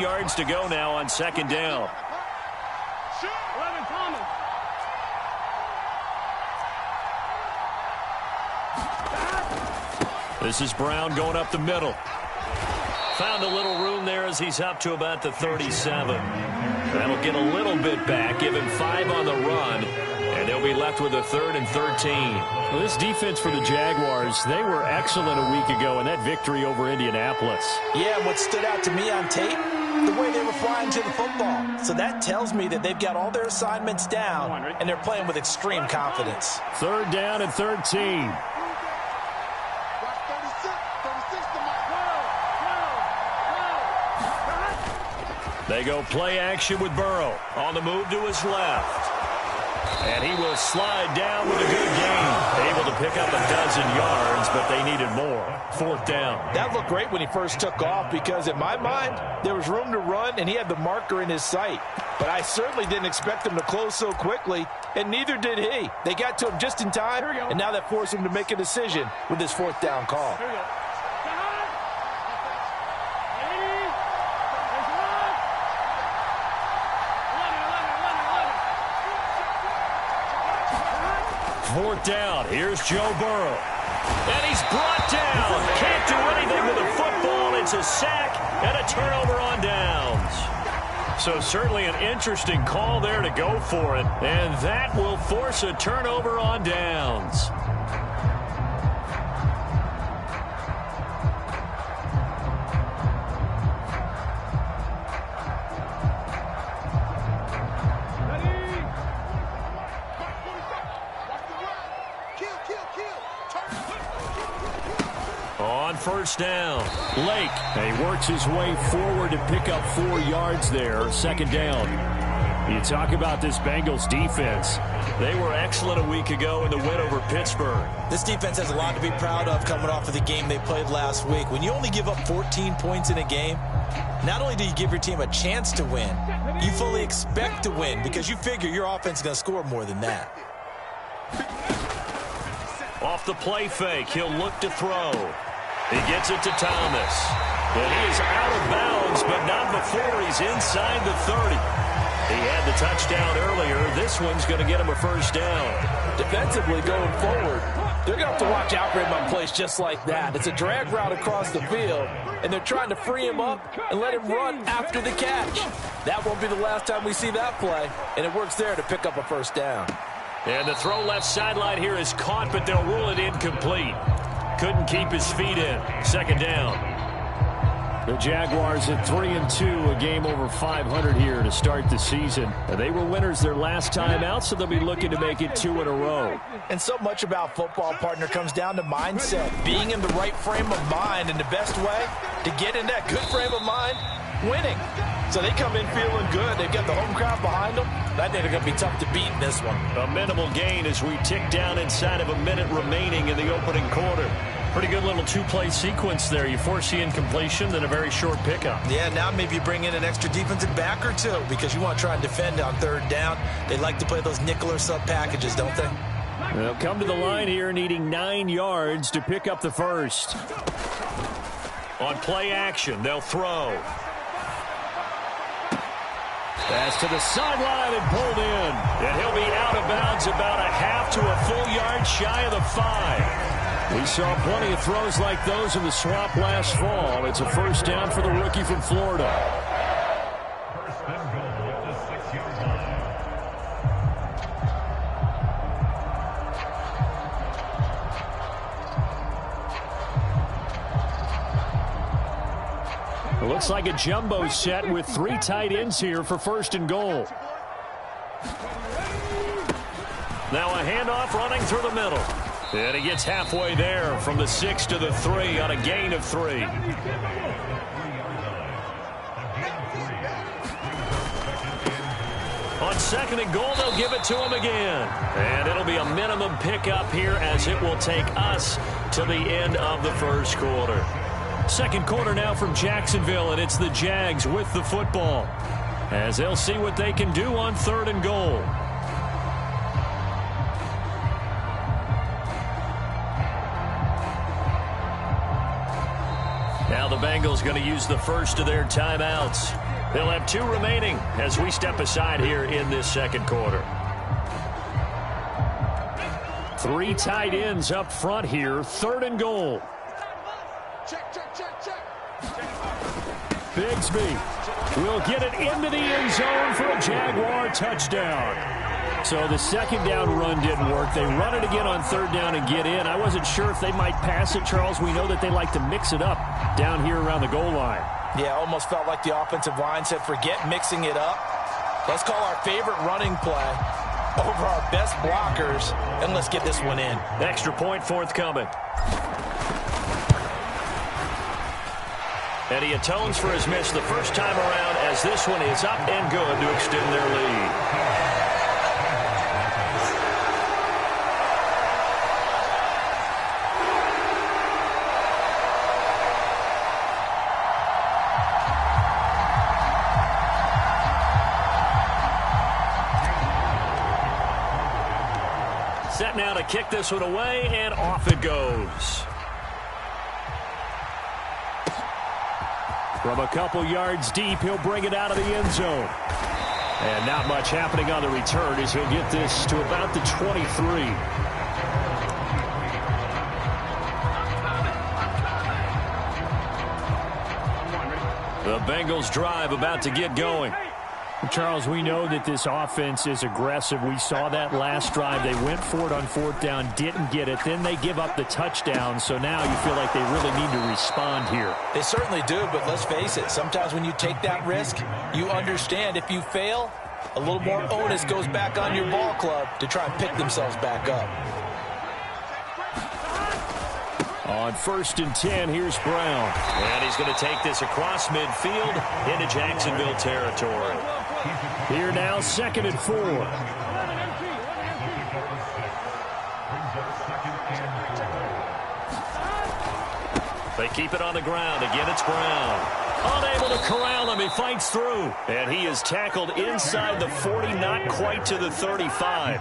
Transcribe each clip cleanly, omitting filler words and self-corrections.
yards to go now on second down. This is Brown going up the middle. Found a little room there as he's up to about the 37. That'll get a little bit back, give him 5 on the run, and they'll be left with a 3rd and 13. Well, this defense for the Jaguars, they were excellent a week ago in that victory over Indianapolis. Yeah, and what stood out to me on tape, the way they were flying to the football. So that tells me that they've got all their assignments down, and they're playing with extreme confidence. 3rd down and 13. They go play action with Burrow on the move to his left. And he will slide down with a good gain. Able to pick up a dozen yards, but they needed more. 4th down. That looked great when he first took off because, in my mind, there was room to run, and he had the marker in his sight. But I certainly didn't expect him to close so quickly, and neither did he. They got to him just in time, and now that forced him to make a decision with his 4th down call. 4th down. Here's Joe Burrow. And he's brought down. Can't do anything with the football. It's a sack and a turnover on downs. So certainly an interesting call there to go for it. And that will force a turnover on downs. On 1st down, Lake. He works his way forward to pick up 4 yards there. 2nd down. You talk about this Bengals defense. They were excellent a week ago in the win over Pittsburgh. This defense has a lot to be proud of coming off of the game they played last week. When you only give up 14 points in a game, not only do you give your team a chance to win, you fully expect to win because you figure your offense is going to score more than that. Off the play fake, he'll look to throw. He gets it to Thomas. And he is out of bounds, but not before he's inside the 30. He had the touchdown earlier. This one's going to get him a 1st down. Defensively going forward, they're going to have to watch out for him on plays just like that. It's a drag route across the field, and they're trying to free him up and let him run after the catch. That won't be the last time we see that play, and it works there to pick up a 1st down. And the throw left sideline here is caught, but they'll rule it incomplete. Couldn't keep his feet in. 2nd down. The Jaguars at 3-2, a game over 500 here to start the season. They were winners their last time out, so they'll be looking to make it 2 in a row. And so much about football, partner, comes down to mindset. Being in the right frame of mind, and the best way to get in that good frame of mind, winning. So they come in feeling good. They've got the home crowd behind them. I think they're going to be tough to beat in this one. A minimal gain as we tick down inside of a minute remaining in the opening quarter. Pretty good little 2-play sequence there. You force the incompletion, then a very short pickup. Yeah, now maybe you bring in an extra defensive back or two because you want to try and defend on 3rd down. They like to play those nickel or sub packages, don't they? They'll come to the line here needing 9 yards to pick up the 1st. On play action, they'll throw. Pass to the sideline and pulled in. And he'll be out of bounds about a half to a full yard shy of the 5. We saw plenty of throws like those in the swamp last fall. It's a 1st down for the rookie from Florida. It looks like a jumbo set with 3 tight ends here for 1st and goal. Now a handoff running through the middle. And he gets halfway there from the 6 to the 3 on a gain of 3. On 2nd and goal, they'll give it to him again. And it'll be a minimum pickup here as it will take us to the end of the 1st quarter. 2nd quarter now from Jacksonville, and it's the Jags with the football as they'll see what they can do on 3rd and goal. Now the Bengals going to use the first of their timeouts. They'll have 2 remaining as we step aside here in this second quarter. 3 tight ends up front here. 3rd and goal. Check. Bigsby will get it into the end zone for a Jaguar touchdown. So the second down run didn't work. They run it again on 3rd down and get in. I wasn't sure if they might pass it, Charles. We know that they like to mix it up down here around the goal line. Yeah, almost felt like the offensive line said, forget mixing it up. Let's call our favorite running play over our best blockers, and let's get this one in. Extra point forthcoming. And he atones for his miss the first time around as this one is up and good to extend their lead. Set now to kick this one away, and off it goes. From a couple yards deep, he'll bring it out of the end zone. And not much happening on the return as he'll get this to about the 23. The Bengals drive about to get going. Charles, we know that this offense is aggressive. We saw that last drive. They went for it on 4th down, didn't get it. Then they give up the touchdown. So now you feel like they really need to respond here. They certainly do, but let's face it. Sometimes when you take that risk, you understand if you fail, a little more onus goes back on your ball club to try and pick themselves back up. On 1st and 10, here's Brown. And he's going to take this across midfield into Jacksonville territory. Here now, 2nd and 4. They keep it on the ground. Again, it's Brown. Unable to corral him. He fights through. And he is tackled inside the 40, not quite to the 35.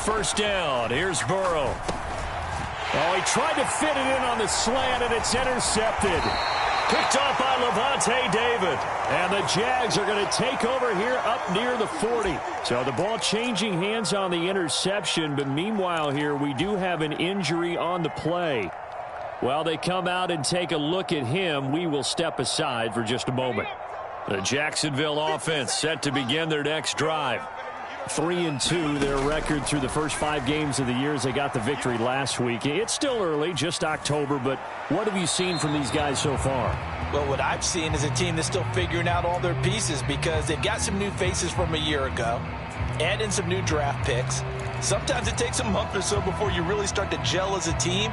First down. Here's Burrow. Oh, he tried to fit it in on the slant, and it's intercepted. Picked off by Levante David. And the Jags are going to take over here up near the 40. So the ball changing hands on the interception, but meanwhile here we do have an injury on the play. While they come out and take a look at him, we will step aside for just a moment. The Jacksonville offense set to begin their next drive. 3-2, their record through the first 5 games of the year as they got the victory last week. It's still early, just October, but what have you seen from these guys so far? Well, what I've seen is a team that's still figuring out all their pieces because they've got some new faces from a year ago, add in some new draft picks. Sometimes it takes a month or so before you really start to gel as a team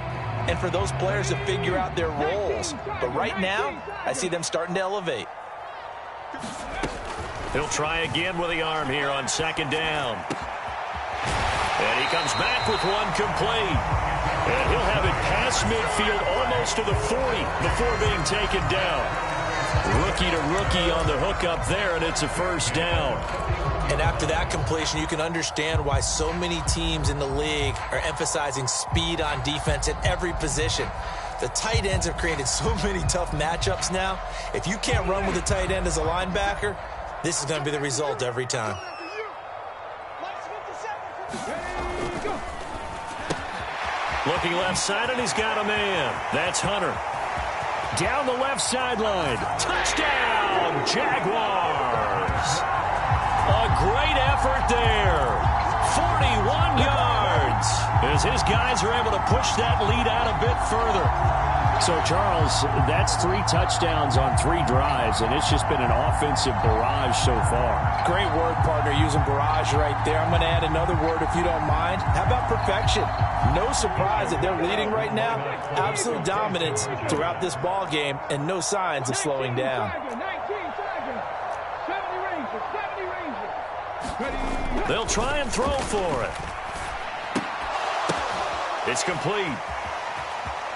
and for those players to figure out their roles. But right now, I see them starting to elevate. He'll try again with the arm here on 2nd down. And he comes back with one complete. And he'll have it past midfield almost to the 40 before being taken down. Rookie to rookie on the hookup there, and it's a first down. And after that completion, you can understand why so many teams in the league are emphasizing speed on defense at every position. The tight ends have created so many tough matchups now. If you can't run with a tight end as a linebacker, this is going to be the result every time. Looking left side, and he's got a man. That's Hunter. Down the left sideline. Touchdown, Jaguars. A great effort there. 41 yards as his guys are able to push that lead out a bit further. So, Charles, that's 3 touchdowns on 3 drives, and it's just been an offensive barrage so far. Great word, partner, using barrage right there. I'm going to add another word if you don't mind. How about perfection? No surprise that they're leading right now. Absolute dominance throughout this ball game and no signs of slowing down. They'll try and throw for it. It's complete.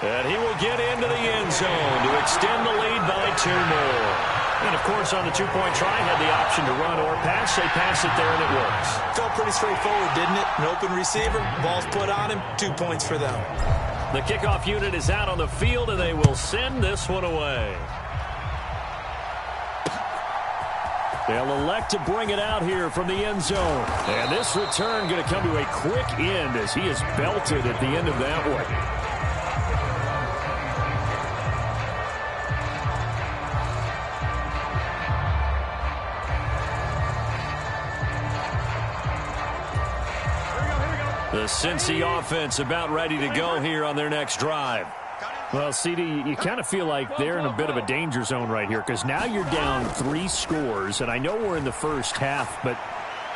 And he will get into the end zone to extend the lead by 2 more. And, of course, on the two-point try, had the option to run or pass. They pass it there, and it works. Felt pretty straightforward, didn't it? An open receiver, ball's put on him, 2 points for them. The kickoff unit is out on the field, and they will send this one away. They'll elect to bring it out here from the end zone. And this return going to come to a quick end as he is belted at the end of that one. The Cincy offense about ready to go here on their next drive. Well, CD, you kind of feel like they're in a bit of a danger zone right here because now you're down 3 scores, and I know we're in the first half, but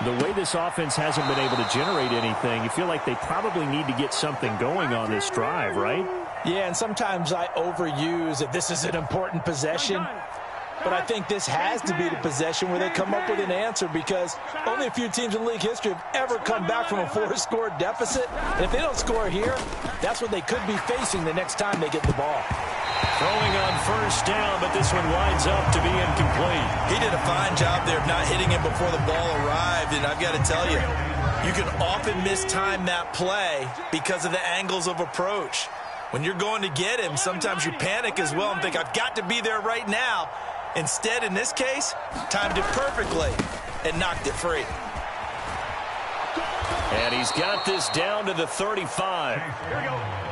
the way this offense hasn't been able to generate anything, you feel like they probably need to get something going on this drive, right? Yeah, and sometimes I overuse that this is an important possession. But I think this has to be the possession where they come up with an answer because only a few teams in league history have ever come back from a 4-score deficit. And if they don't score here, that's what they could be facing the next time they get the ball. Throwing on first down, but this one winds up to be incomplete. He did a fine job there of not hitting him before the ball arrived, and I've got to tell you, you can often mistime that play because of the angles of approach. When you're going to get him, sometimes you panic as well and think, I've got to be there right now. Instead, in this case, timed it perfectly and knocked it free. And he's got this down to the 35.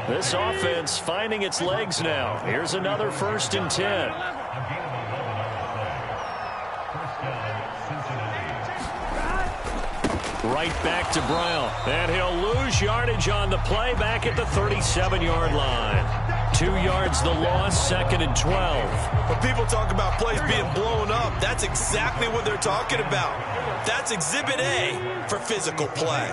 This offense finding its legs now. Here's another 1st and 10. Right back to Brown. And he'll lose yardage on the play back at the 37-yard line. 2 yards the loss, 2nd and 12. When people talk about plays being blown up, that's exactly what they're talking about. That's Exhibit A for physical play.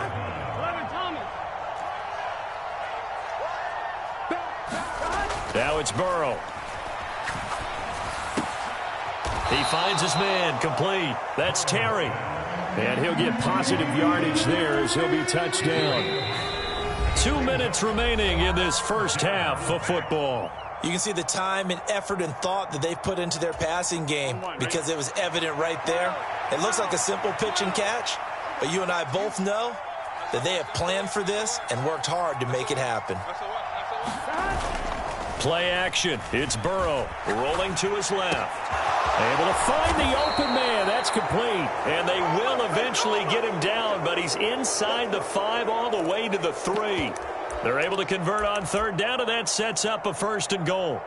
Now it's Burrow. He finds his man, complete. That's Terry. And he'll get positive yardage there as he'll be touched down. 2 minutes remaining in this first half of football. You can see the time and effort and thought that they've put into their passing game because it was evident right there. It looks like a simple pitch and catch, but you and I both know that they have planned for this and worked hard to make it happen. Play action. It's Burrow rolling to his left. Able to find the open man. That's complete. And they will eventually get him down, but he's inside the 5 all the way to the 3. They're able to convert on 3rd down, and that sets up a 1st and goal.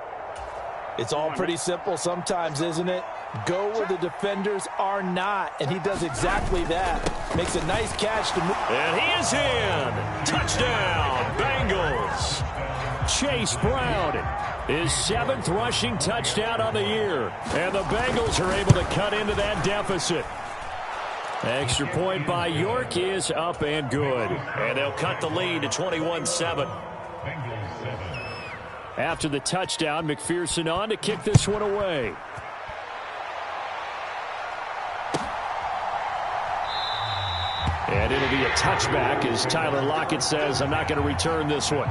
It's all pretty simple sometimes, isn't it? Go where the defenders are not, and he does exactly that. Makes a nice catch to move. And he is in. Touchdown, Bengals. Chase Brown, his 7th rushing touchdown on the year. And the Bengals are able to cut into that deficit. Extra point by York is up and good. And they'll cut the lead to 21-7. After the touchdown, McPherson on to kick this one away. And it'll be a touchback as Tyler Lockett says, I'm not going to return this one.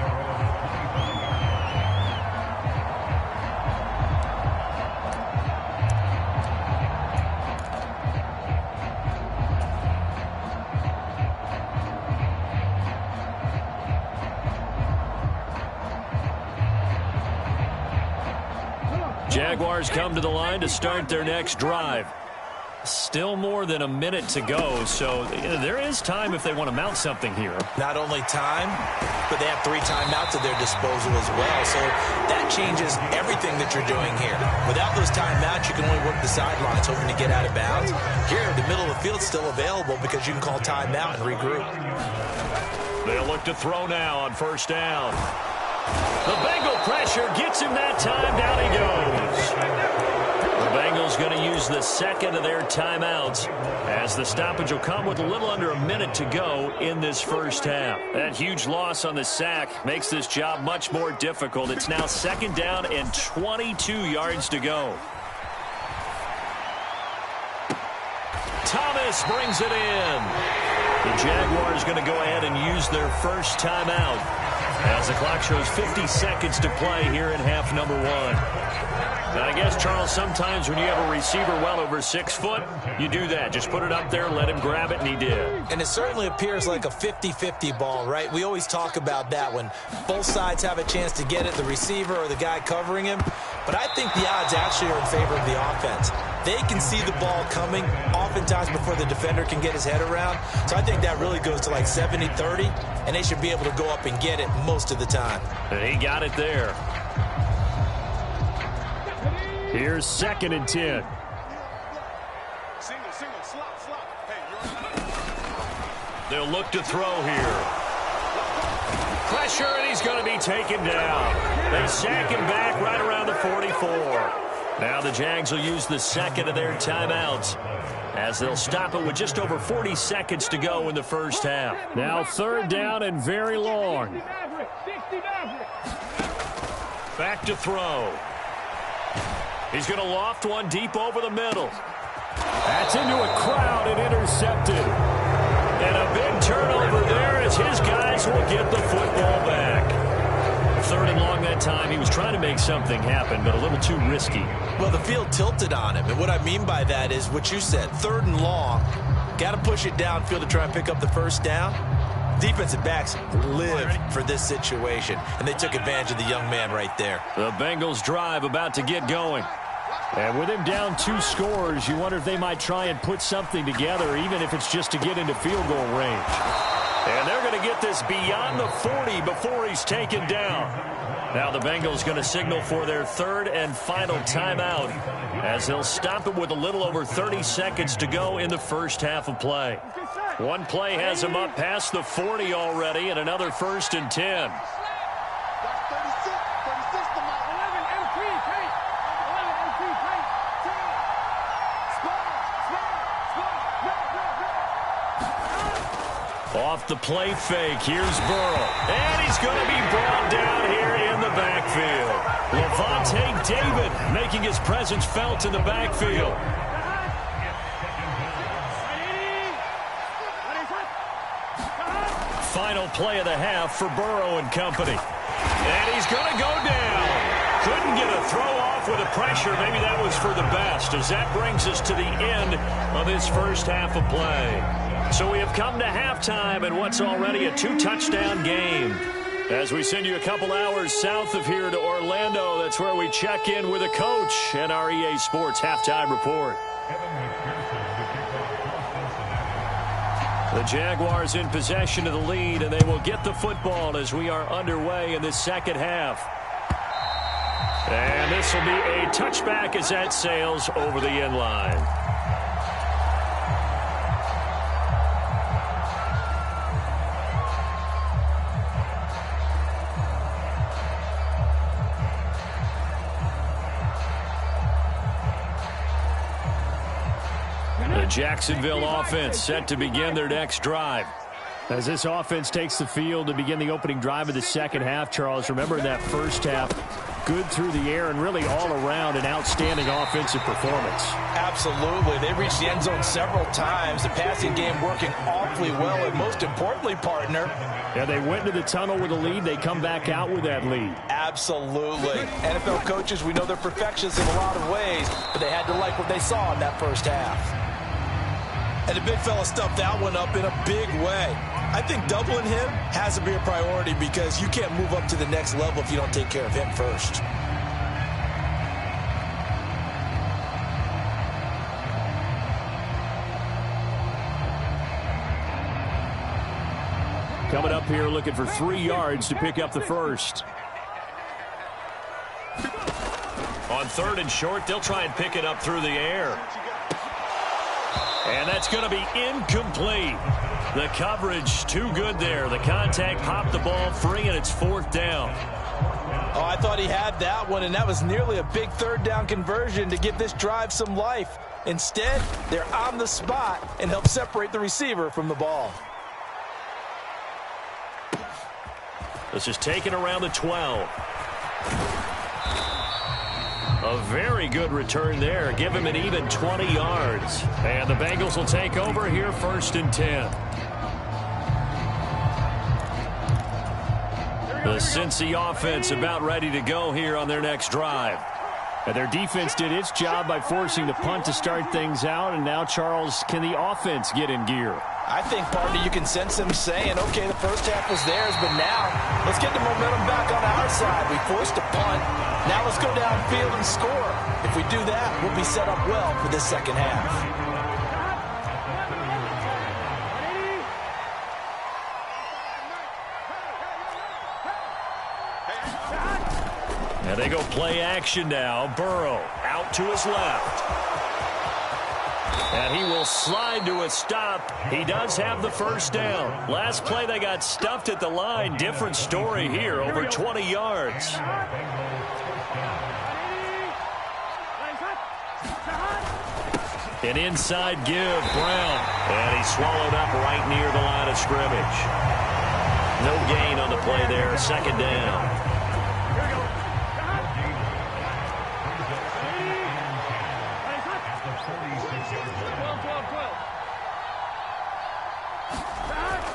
Jaguars come to the line to start their next drive. Still more than a minute to go, so there is time if they want to mount something here. Not only time, but they have 3 timeouts at their disposal as well, so that changes everything that you're doing here. Without those timeouts, you can only work the sidelines hoping to get out of bounds. Here, the middle of the field's still available because you can call timeout and regroup. They'll look to throw now on 1st down. The Bengal pressure gets him that time. Down he goes. The Bengals going to use the 2nd of their timeouts as the stoppage will come with a little under a minute to go in this first half. That huge loss on the sack makes this job much more difficult. It's now 2nd down and 22 yards to go. Thomas brings it in. The Jaguars going to go ahead and use their first timeout. As the clock shows 50 seconds to play here in half number one. Now, I guess, Charles, sometimes when you have a receiver well over 6 foot, you do that. Just put it up there, let him grab it, and he did. And it certainly appears like a 50-50 ball, right? We always talk about that when both sides have a chance to get it, the receiver or the guy covering him. But I think the odds actually are in favor of the offense. They can see the ball coming oftentimes before the defender can get his head around. So I think that really goes to like 70-30, and they should be able to go up and get it most of the time. And he got it there. Here's 2nd and 10. They'll look to throw here. Pressure, and he's going to be taken down. They sack him back right around the 44. Now the Jags will use the second of their timeouts as they'll stop it with just over 40 seconds to go in the first half. Now 3rd down and very long. Back to throw. He's going to loft one deep over the middle. That's into a crowd and intercepted. And a big turnover there as his guys will get the football back. 3rd and long that time. He was trying to make something happen, but a little too risky. Well, the field tilted on him. And what I mean by that is what you said. 3rd and long. Got to push it downfield to try and pick up the first down. Defensive backs live for this situation, and they took advantage of the young man right there. The Bengals drive about to get going. And with him down 2 scores, you wonder if they might try and put something together, even if it's just to get into field goal range. And they're going to get this beyond the 40 before he's taken down. Now the Bengals going to signal for their 3rd and final timeout as they'll stop it with a little over 30 seconds to go in the first half of play. One play has him up past the 40 already, and another 1st and 10. Off the play fake, here's Burrow. And he's going to be brought down here in the backfield. Levante David making his presence felt in the backfield. Final play of the half for Burrow and company. And he's going to go down. Couldn't get a throw off with the pressure. Maybe that was for the best, as that brings us to the end of this first half of play. So we have come to halftime in what's already a 2-touchdown game. As we send you a couple hours south of here to Orlando, that's where we check in with a coach and our EA Sports Halftime Report. The Jaguars in possession of the lead, and they will get the football as we are underway in this second half. And this will be a touchback as that sails over the end line. The Jacksonville offense set to begin their next drive. As this offense takes the field to begin the opening drive of the second half, Charles, remember in that first half, good through the air and really all around an outstanding offensive performance. Absolutely. They reached the end zone several times. The passing game working awfully well, and most importantly, partner. Yeah, they went into the tunnel with a lead. They come back out with that lead. Absolutely. NFL coaches, we know they're perfectionists in a lot of ways, but they had to like what they saw in that first half. And the big fella stuffed that one up in a big way. I think doubling him has to be a priority because you can't move up to the next level if you don't take care of him first. Coming up here looking for 3 yards to pick up the first. On 3rd and short, they'll try and pick it up through the air. And that's going to be incomplete. The coverage too good there. The contact popped the ball free, and it's 4th down. Oh, I thought he had that one, and that was nearly a big 3rd down conversion to give this drive some life. Instead, they're on the spot and help separate the receiver from the ball. This is taken around the 12. A very good return there. Give him an even 20 yards. And the Bengals will take over here 1st and 10. The Cincy offense about ready to go here on their next drive. And their defense did its job by forcing the punt to start things out. And now, Charles, can the offense get in gear? I think, partner, you can sense them saying, okay, the first half was theirs, but now let's get the momentum back on our side. We forced a punt. Now let's go downfield and score. If we do that, we'll be set up well for this second half. And they go play action now. Burrow out to his left. And he will slide to a stop. He does have the first down. Last play they got stuffed at the line. Different story here, over 20 yards. An inside give, Brown. And he's swallowed up right near the line of scrimmage. No gain on the play there, second down.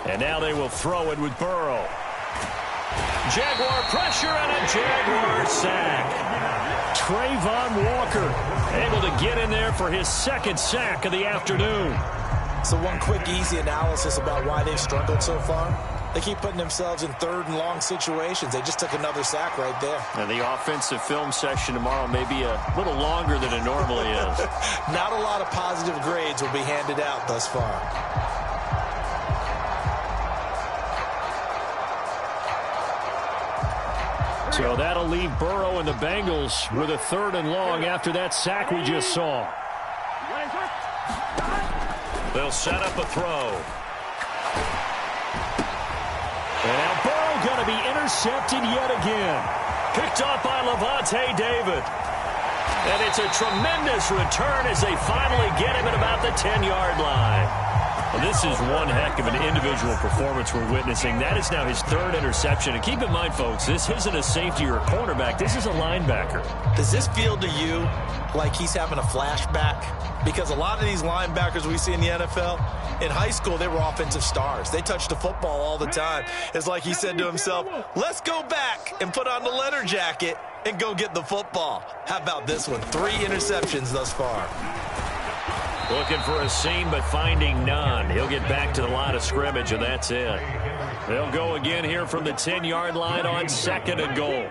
And now they will throw it with Burrow. Jaguar pressure and a Jaguar sack. Trayvon Walker able to get in there for his second sack of the afternoon. So one quick, easy analysis about why they've struggled so far. They keep putting themselves in third and long situations. They just took another sack right there. And the offensive film session tomorrow may be a little longer than it normally is. Not a lot of positive grades will be handed out thus far. So that'll leave Burrow and the Bengals with a third and long after that sack we just saw. They'll set up a throw. And now Burrow going to be intercepted yet again. Picked off by Levante David. And it's a tremendous return as they finally get him at about the 10-yard line. Well, this is one heck of an individual performance we're witnessing. That is now his third interception. And keep in mind, folks, this isn't a safety or a cornerback. This is a linebacker. Does this feel to you like he's having a flashback? Because a lot of these linebackers we see in the NFL, in high school, they were offensive stars. They touched the football all the time. It's like he said to himself, let's go back and put on the leather jacket and go get the football. How about this one? 3 interceptions thus far. Looking for a seam, but finding none. He'll get back to the line of scrimmage, and that's it. They'll go again here from the 10-yard line on second and goal.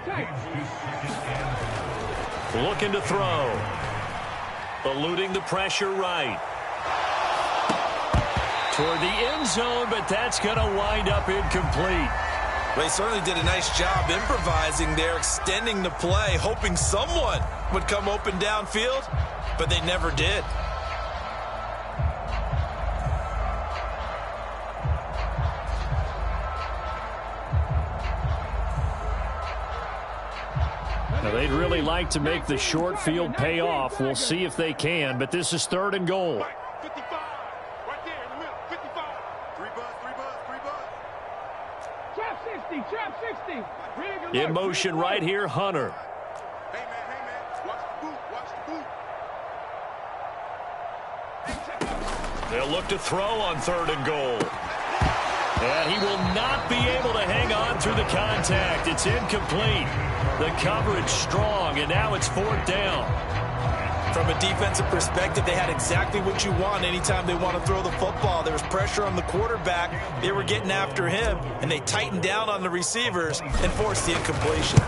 Looking to throw. Eluding the pressure right. Toward the end zone, but that's going to wind up incomplete. Well, he certainly did a nice job improvising there, extending the play, hoping someone would come open downfield, but they never did. Now, they'd really like to make the short field pay off. We'll see if they can, but this is third and goal. 55, right there in the middle, 55. 3 buzz. Trap 60. In motion right here, Hunter. Hey, man, watch the boot. They'll look to throw on third and goal. And he will not be able to hang on through the contact. It's incomplete. The coverage strong, and now it's fourth down. From a defensive perspective, they had exactly what you want anytime they want to throw the football. There was pressure on the quarterback. They were getting after him, and they tightened down on the receivers and forced the incompletion.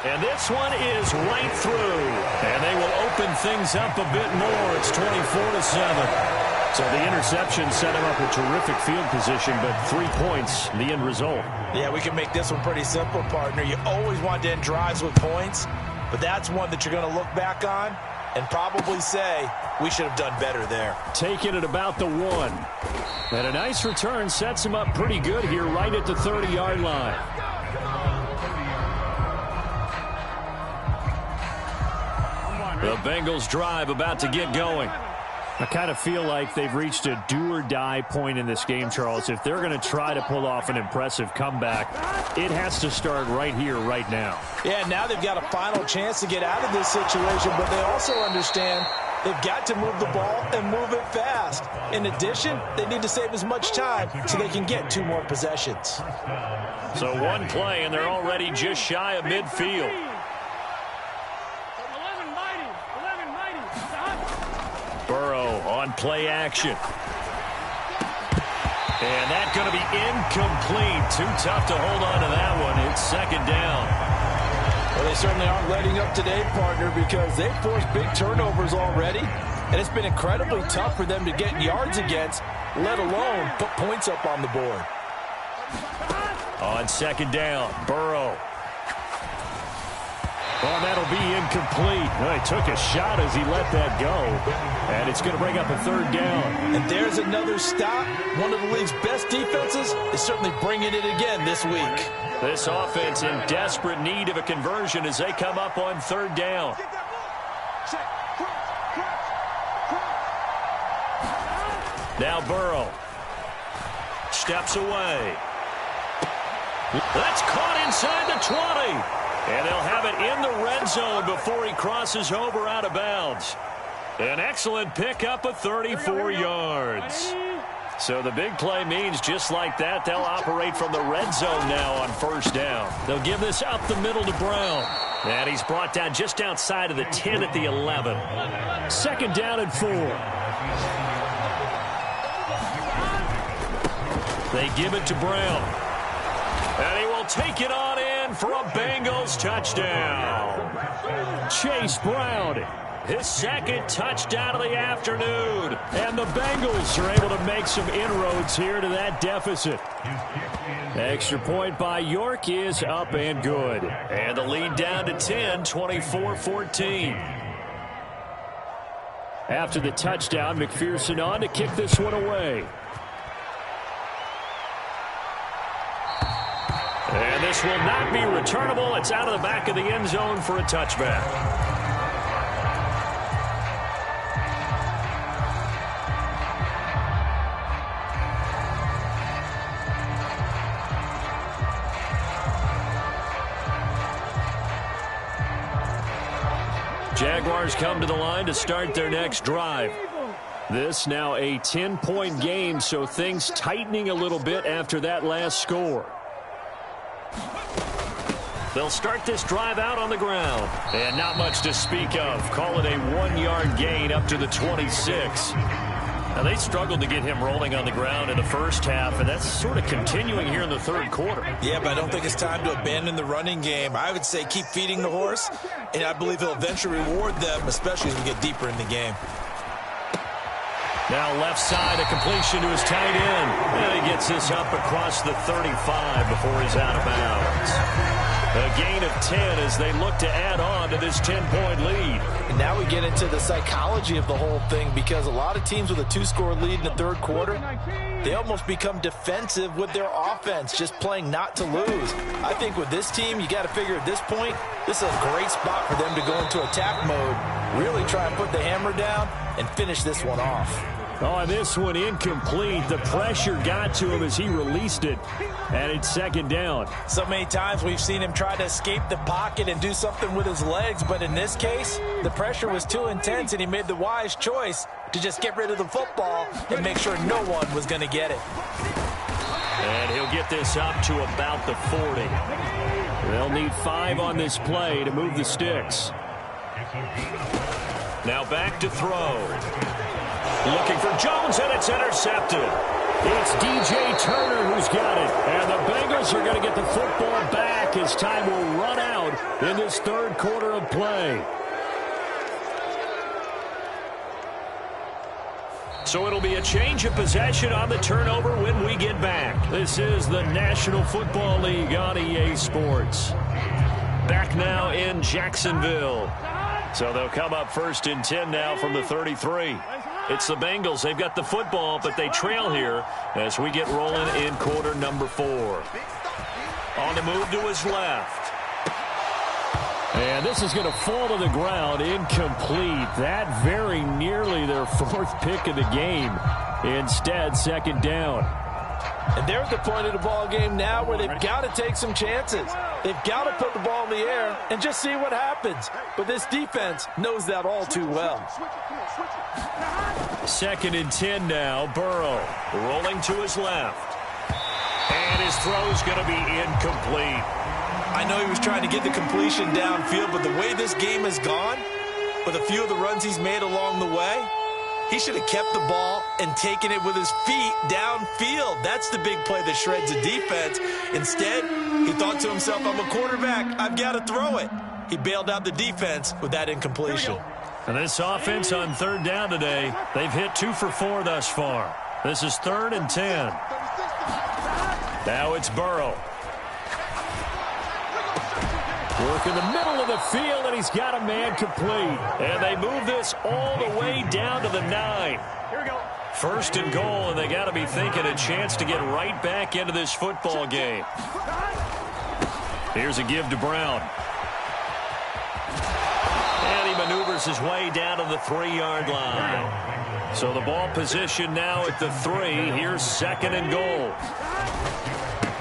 And this one is right through. And they will open things up a bit more. It's 24-7. So the interception set him up with terrific field position, but 3 points, the end result. Yeah, we can make this one pretty simple, partner. You always want to end drives with points, but that's one that you're going to look back on and probably say, we should have done better there. Taking it about the 1. And a nice return sets him up pretty good here right at the 30-yard line. The Bengals drive about to get going. I kind of feel like they've reached a do-or-die point in this game, Charles. If they're going to try to pull off an impressive comeback, it has to start right here, right now. Yeah, now they've got a final chance to get out of this situation, but they also understand They've got to move the ball and move it fast. In addition, they need to save as much time so they can get 2 more possessions. So one play, and they're already just shy of midfield. Burrow on play action. And that's going to be incomplete. Too tough to hold on to that one. It's second down. Well, they certainly aren't letting up today, partner, because they've forced big turnovers already. And it's been incredibly tough for them to get yards against, let alone put points up on the board. On second down, Burrow. Well, that'll be incomplete. Well, he took a shot as he let that go. And it's going to bring up a third down. And there's another stop. One of the league's best defenses is certainly bringing it again this week. This offense in desperate need of a conversion as they come up on third down. Now Burrow steps away. That's caught inside the 20. And they'll have it in the red zone before he crosses over out of bounds. An excellent pickup of 34 yards. So the big play means just like that, they'll operate from the red zone now on first down. They'll give this up the middle to Brown. And he's brought down just outside of the 10 at the 11. Second down and 4. They give it to Brown. And he will take it on in for a Bengals touchdown. Chase Brown, his second touchdown of the afternoon. And the Bengals are able to make some inroads here to that deficit. Extra point by York is up and good. And the lead down to 10, 24-14. After the touchdown, McPherson on to kick this one away. And this will not be returnable. It's out of the back of the end zone for a touchback. Jaguars come to the line to start their next drive. This now a 10-point game, so things tightening a little bit after that last score. They'll start this drive out on the ground. And not much to speak of. Call it a 1-yard gain up to the 26. Now, they struggled to get him rolling on the ground in the first half, and that's sort of continuing here in the third quarter. Yeah, but I don't think it's time to abandon the running game. I would say keep feeding the horse, and I believe he'll eventually reward them, especially as we get deeper in the game. Now left side, a completion to his tight end. And he gets this up across the 35 before he's out of bounds. A gain of 10 as they look to add on to this 10-point lead. And now we get into the psychology of the whole thing, because a lot of teams with a 2-score lead in the third quarter, they almost become defensive with their offense, just playing not to lose. I think with this team, you got to figure at this point, this is a great spot for them to go into attack mode, really try and put the hammer down and finish this one off. Oh, this one incomplete. The pressure got to him as he released it, and it's second down. So many times we've seen him try to escape the pocket and do something with his legs, but in this case, the pressure was too intense, and he made the wise choice to just get rid of the football and make sure no one was going to get it. And he'll get this up to about the 40. They'll need 5 on this play to move the sticks. Now back to throw. Looking for Jones, and it's intercepted. It's DJ Turner who's got it. And the Bengals are going to get the football back as time will run out in this third quarter of play. So it'll be a change of possession on the turnover when we get back. This is the National Football League on EA Sports. Back now in Jacksonville. So they'll come up first and 10 now from the 33. It's the Bengals. They've got the football, but they trail here as we get rolling in quarter number 4. On the move to his left. And this is going to fall to the ground, incomplete. That very nearly their 4th pick of the game. Instead, second down. And they're at the point of the ball game now where they've got to take some chances. They've got to put the ball in the air and just see what happens. But this defense knows that all too well. 2nd and 10 now. Burrow rolling to his left. And his throw's going to be incomplete. I know he was trying to get the completion downfield, but the way this game has gone, with a few of the runs he's made along the way, he should have kept the ball and taken it with his feet downfield. That's the big play that shreds the defense. Instead, he thought to himself, I'm a quarterback. I've got to throw it. He bailed out the defense with that incompletion. And this offense on 3rd down today, they've hit 2 for 4 thus far. This is 3rd and 10. Now it's Burrow. Work in the middle of the field, and he's got a man complete. And they move this all the way down to the 9. 1st and goal, and they got to be thinking a chance to get right back into this football game. Here's a give to Brown. And he maneuvers his way down to the 3-yard line. So the ball position now at the 3. Here's 2nd and goal.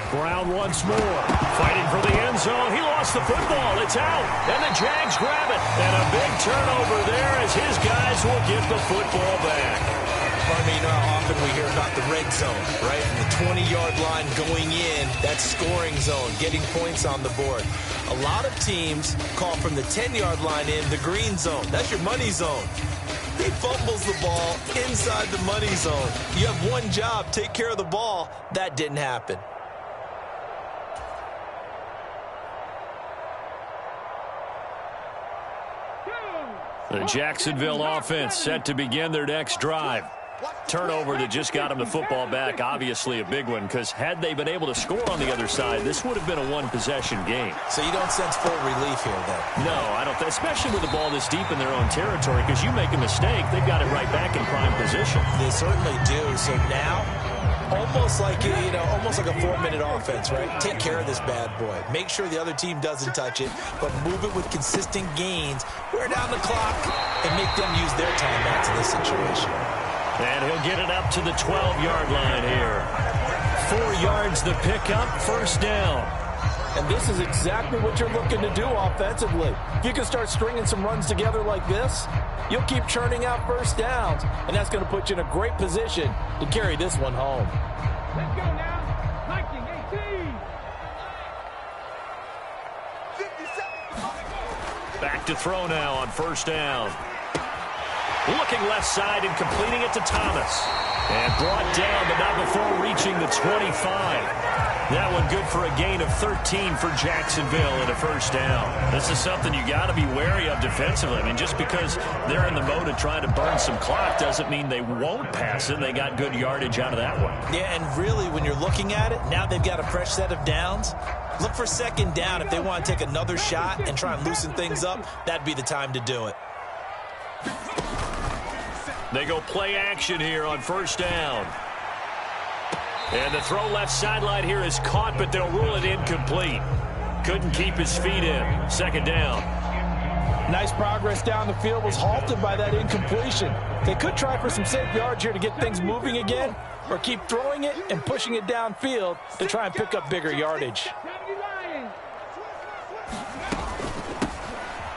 Brown once more, fighting for the end zone. He lost the football. It's out, and the Jags grab it. And a big turnover there as his guys will get the football back. I mean, you know how often we hear about the red zone, right? And the 20-yard line going in, that scoring zone, getting points on the board. A lot of teams call from the 10-yard line in the green zone. That's your money zone. He fumbles the ball inside the money zone. You have one job, take care of the ball. That didn't happen. The Jacksonville offense set to begin their next drive. Turnover that just got them the football back, obviously a big one, because had they been able to score on the other side, this would have been a one-possession game. So you don't sense full relief here, then? No, I don't, especially with the ball this deep in their own territory, because you make a mistake, they've got it right back in prime position. They certainly do. So now, almost like a 4-minute offense, right? Take care of this bad boy. Make sure the other team doesn't touch it, but move it with consistent gains. Wear down the clock and make them use their timeouts in this situation. And he'll get it up to the 12-yard line here. 4 yards the pickup, 1st down. And this is exactly what you're looking to do offensively. If you can start stringing some runs together like this, you'll keep churning out 1st downs, and that's going to put you in a great position to carry this one home. Let's go now. 1918. Back to throw now on 1st down. Looking left side and completing it to Thomas. And brought down, but not before reaching the 25. That one good for a gain of 13 for Jacksonville and a 1st down. This is something you got to be wary of defensively. I mean, just because they're in the mode of trying to burn some clock doesn't mean they won't pass it. They got good yardage out of that one. Yeah, and really, when you're looking at it, now they've got a fresh set of downs. Look for 2nd down. If they want to take another shot and try and loosen things up, that'd be the time to do it. They go play action here on 1st down. And the throw left sideline here is caught, but they'll rule it incomplete. Couldn't keep his feet in. 2nd down. Nice progress down the field was halted by that incompletion. They could try for some safe yards here to get things moving again, or keep throwing it and pushing it downfield to try and pick up bigger yardage.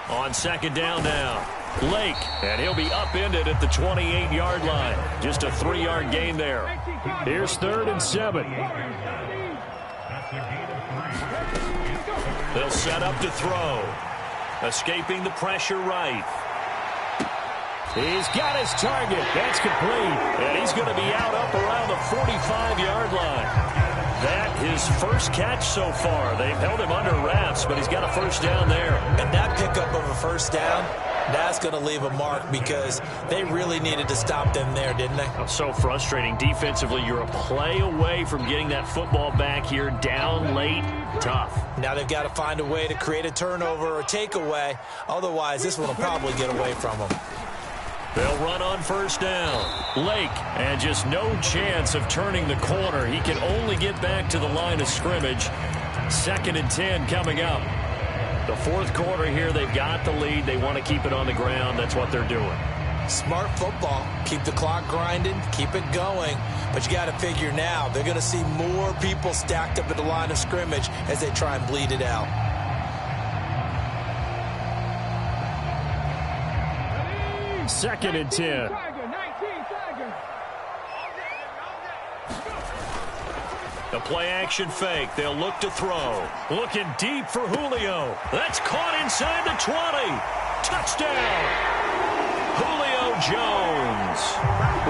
On 2nd down now. Lake, and he'll be upended at the 28-yard line. Just a 3-yard gain there. Here's 3rd and 7. They'll set up to throw. Escaping the pressure right. He's got his target. That's complete. And he's going to be out up around the 45-yard line. That his 1st catch so far. They've held him under wraps, but he's got a 1st down there. And that pickup of a 1st down, that's going to leave a mark because they really needed to stop them there, didn't they? So frustrating. Defensively, you're a play away from getting that football back here down late. Tough. Now they've got to find a way to create a turnover or takeaway. Otherwise, this one will probably get away from them. They'll run on 1st down. Lake, and just no chance of turning the corner. He can only get back to the line of scrimmage. 2nd and 10 coming up. The 4th quarter here, they've got the lead. They want to keep it on the ground. That's what they're doing. Smart football. Keep the clock grinding, keep it going. But you got to figure now, they're going to see more people stacked up at the line of scrimmage as they try and bleed it out. Second and 10. The play-action fake. They'll look to throw. Looking deep for Julio. That's caught inside the 20. Touchdown. Julio Jones.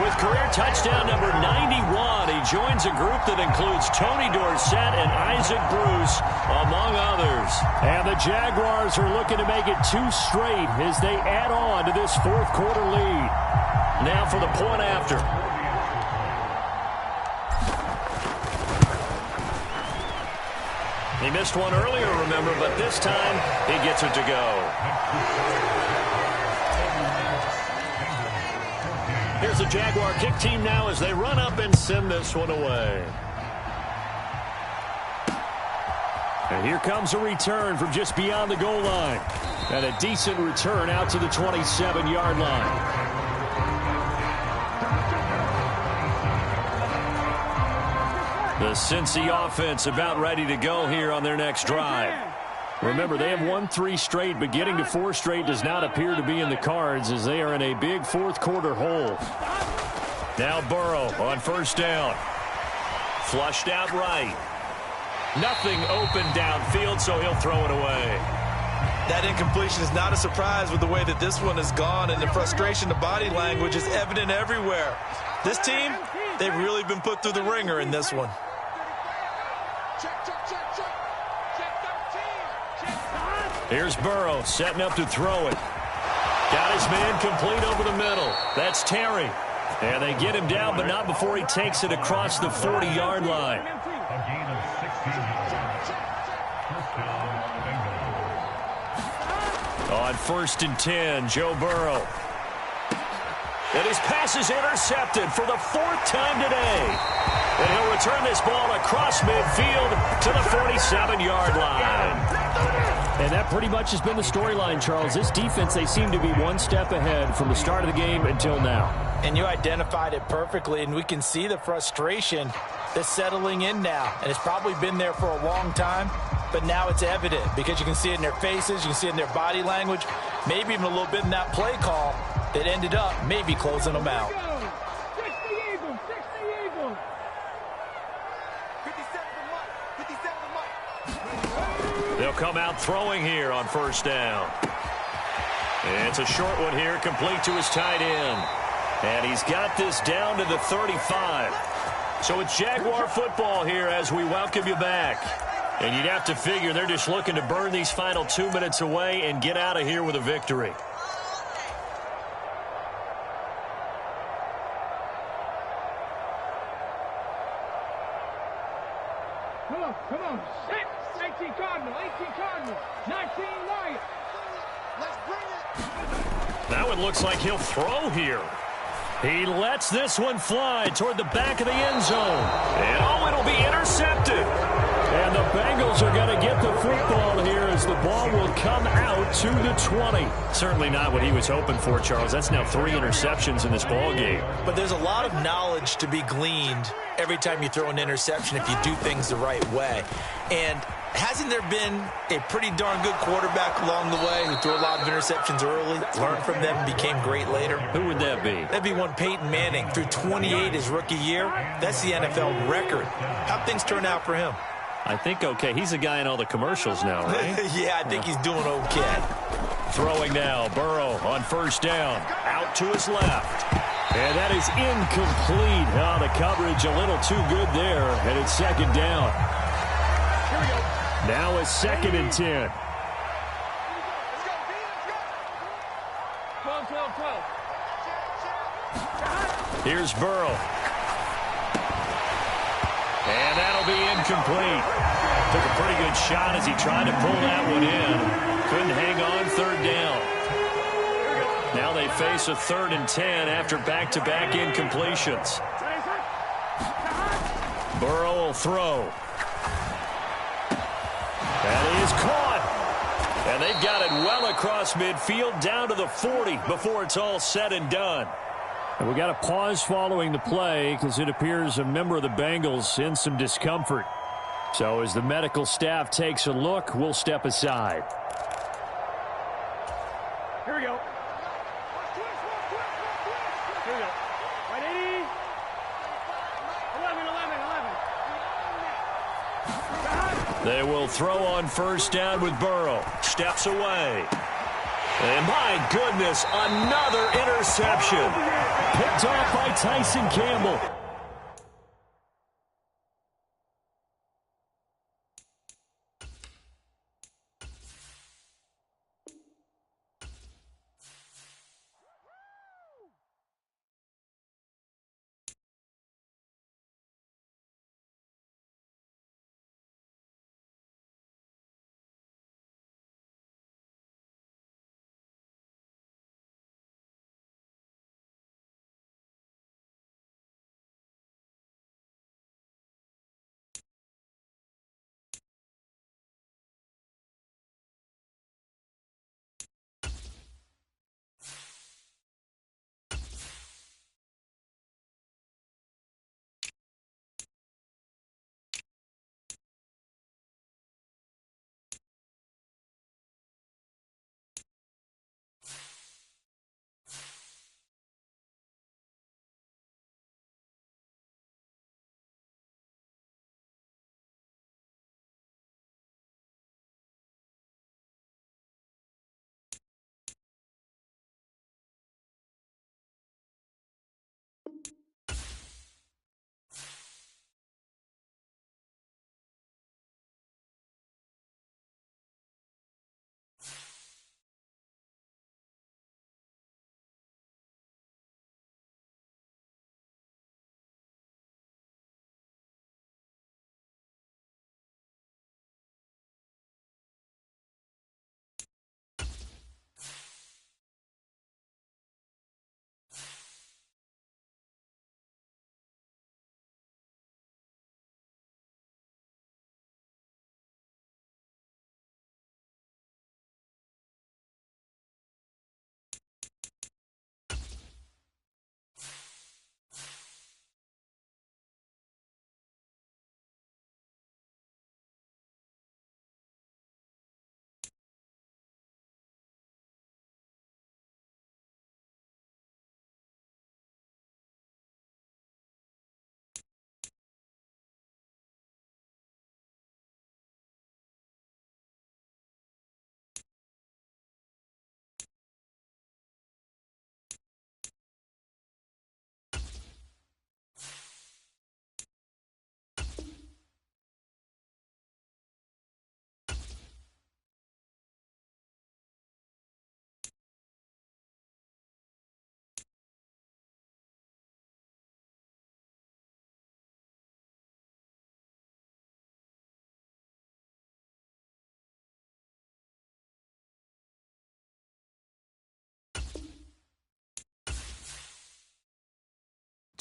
With career touchdown number 91, he joins a group that includes Tony Dorsett and Isaac Bruce, among others. And the Jaguars are looking to make it 2 straight as they add on to this fourth quarter lead. Now for the point after. He missed one earlier, remember, but this time he gets it to go. Here's the Jaguar kick team now as they run up and send this one away. And here comes a return from just beyond the goal line. And a decent return out to the 27-yard line. The Cincy offense about ready to go here on their next drive. Remember, they have won 3 straight, but getting to 4 straight does not appear to be in the cards as they are in a big fourth quarter hole. Now Burrow on first down. Flushed out right. Nothing open downfield, so he'll throw it away. That incompletion is not a surprise with the way that this one has gone, and the frustration, the body language is evident everywhere. This team, they've really been put through the ringer in this one. Here's Burrow setting up to throw it. Got his man complete over the middle. That's Terry. And they get him down, but not before he takes it across the 40-yard line. On first and 10, Joe Burrow. And his pass is intercepted for the 4th time today. And he'll return this ball across midfield to the 47-yard line. And that pretty much has been the storyline, Charles. This defense, they seem to be one step ahead from the start of the game until now. And you identified it perfectly, and we can see the frustration that's settling in now. And it's probably been there for a long time, but now it's evident because you can see it in their faces, you can see it in their body language, maybe even a little bit in that play call that ended up maybe closing them out. They'll come out throwing here on first down. And it's a short one here, complete to his tight end. And he's got this down to the 35. So it's Jaguar football here as we welcome you back. And you'd have to figure they're just looking to burn these final 2 minutes away and get out of here with a victory. Come on. 18 Cardinal, 18 Cardinal, 19 Lion. Let's bring it. Now it looks like he'll throw here. He lets this one fly toward the back of the end zone. And it'll be intercepted. And the Bengals are going to get the football here as the ball will come out to the 20. Certainly not what he was hoping for, Charles. That's now 3 interceptions in this ball game. But there's a lot of knowledge to be gleaned every time you throw an interception if you do things the right way. And hasn't there been a pretty darn good quarterback along the way who threw a lot of interceptions early, learned from them, and became great later? Who would that be? That'd be one Peyton Manning. Threw 28 his rookie year. That's the NFL record. How'd things turn out for him? I think okay. He's a guy in all the commercials now, right? Yeah, I think he's doing okay. Throwing now, Burrow on first down. Out to his left. And that is incomplete. Oh, the coverage a little too good there. And it's second down. Now it's second and 10. 12. Here's Burrow. And that'll be incomplete. Took a pretty good shot as he tried to pull that one in. Couldn't hang on, third down. Now they face a 3rd and 10 after back-to-back incompletions. Burrow will throw. That is caught. And they've got it well across midfield down to the 40 before it's all said and done. And we got a pause following the play because it appears a member of the Bengals in some discomfort. So as the medical staff takes a look, we'll step aside. Here we go. Here we go. 180. 11. They will throw on first down with Burrow. Steps away. And my goodness, another interception. Picked off by Tyson Campbell.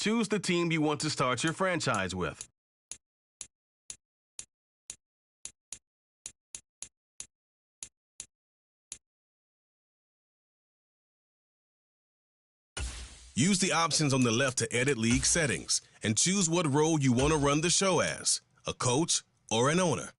Choose the team you want to start your franchise with. Use the options on the left to edit league settings and choose what role you want to run the show as, a coach or an owner.